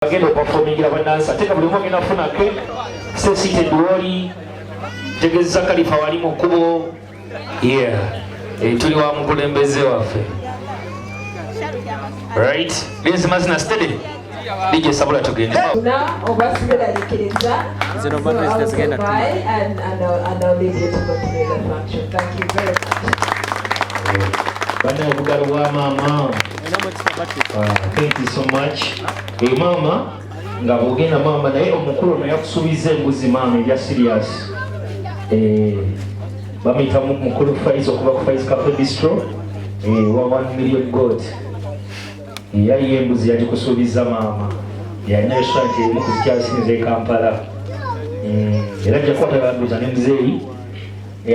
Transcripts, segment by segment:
Agenda okuperformingira bannansi ate nga buli omu agenda afunake seated wali tegeza Kalifa wali mu kkubo tuli wa mukulembeze waffe right lezi mazina steady DJ Sabula tugende bana bugalo wa mama. Thank you so much. Mama nga bogenda mama naye omukulu naye akusubiza embuzi mama ya serious. Bamita mukulu Faizo kuba ku Faizo Cafe Bistro wa 1 million gold. Yali embuzi yali kusubiza mama. Ya restaurant eri kuzikyasize Kampala. Era jakwata banduza ne muzeeyi.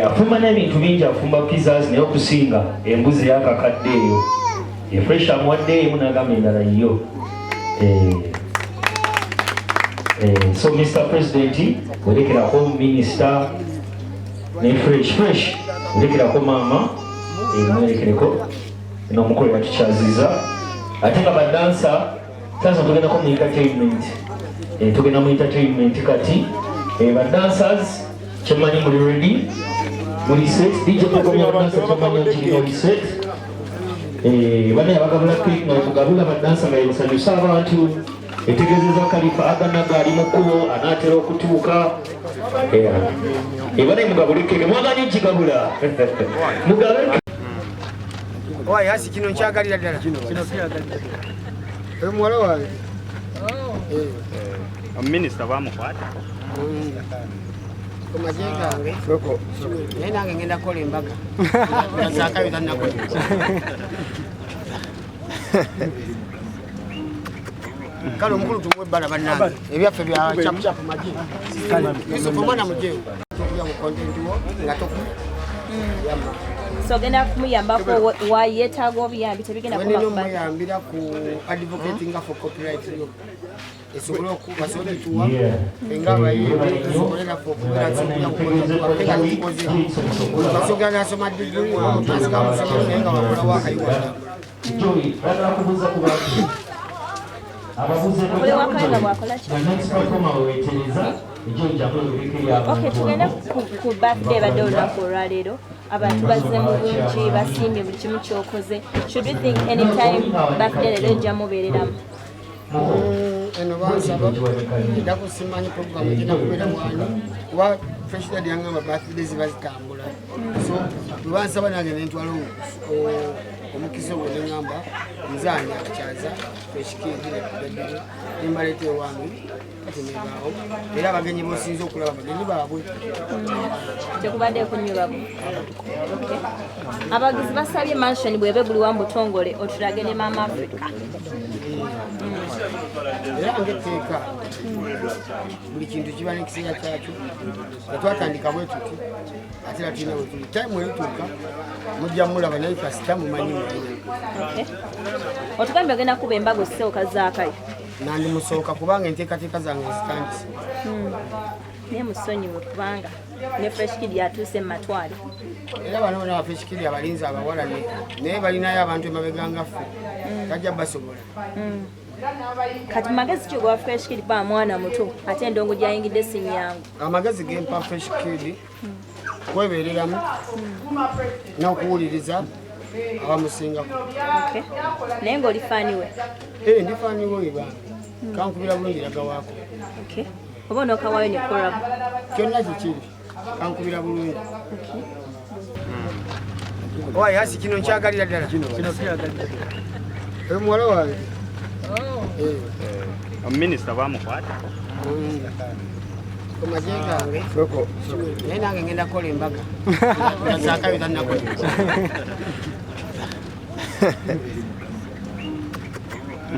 Afumba n'ebintu bingi afumba pizzas naye okusinga embuzi yakakadde eyo. Fresh amwadde munagamba endala yo. So Mr. President, werekerako minister ne fresh werekerako mama mwerekereko n'omukulu yatukyaziza ate nga badansa sasa tugendako mu entertainment tugenda mu entertainment kati badancers kyemanyi muli ready muli set DJ Pogomya badansa kyemanyi nti muli set bane abagabula cake nga kugabula badansa nga yosanyusa abantu etegezeza Kalifa aganaga ali mu kkubo anaatera okutuuka bane mugabule cake mwaganyi kigabula mugabe oya hasi kino nkyagalira ddala kino kyagalira muwala wange minisita bamukwata kumajengange naye nange ngenda kukola embaga Zakayo tannakola kale omukulu tumuwe ebbala bannange ebyaffe bya chapuchapu maje Yusufu omwana mujeyo tokuya mu content wo nga tokuya so genda kumuyambako wayetaaga obuyambi tebigenda kumuyambira ku advocating for copyright law esobola okubasodituwa engaba esobolera okubeera basoga nasoma digiri asikamusoma naye nga wakola wakayiwala okay tugenda ku birthday badde olunaku olwaleero abantu bazze mu bungi basiimye buli kimu kyokoze should we think anytime birthday leero ejja mubeereramu eno bansaba ndako simanyi program ejja kubeera mwani kuba fresh dad yangamba birthday ziba zitambula so bansaba nange nentwala omukizo gwe nengamba nzani akyaza freshkidire kudadire nimbalete wange kati nebaawo era abagenyi bosinza okulaba abagenyi baabwe tekubadde kunyubamu abagizi basabye mansion bwebe buli wa mbutongole otulage ne Mama Africa era ngeteeka buli kintu kiba n'ekiseera kyakyo etwatandika bwe tuti ate era tulina bwe tuli time erituuka mujja mulaba naye kasita mumanyi otugambye ogenda kuba embaga osseoka Zakayo nandimusooka kubanga enteekateeka zange zitandise naye musonyiwe kubanga ne fresh kid yatuuse mu matwale era bano bana fresh kid abalinzi abawala naye balinayo abantu emabega ngaffe tajja basobola kati magezi ki gwa fresh kid ba mwana muto ate endongo gyayingidde sinyangu amagezi gempa fresh kid kwebereramu n'okuwuliriza abamusingako naye ng'oli faaniwe ndi faaniwe eba kankubira bulungi lagawaako oba onookawayo ne korabu kyonna kikiri kankubira bulungi oya hasi kino nkyagalira ddala kino kyagalira muwala wange minisita bamukwata kumajengange naye nange ngenda kukola embaga Zakayo tannakola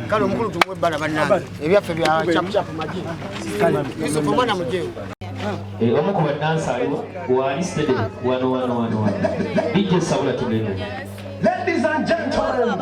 kale omukulu tumuwe ebbala bannange ebyaffe bya chapuchapu maje Yusufu omwana mujeyo omu ku badansa aliwo wali steady wano DJ Sabula tugende. Ladies and gentlemen.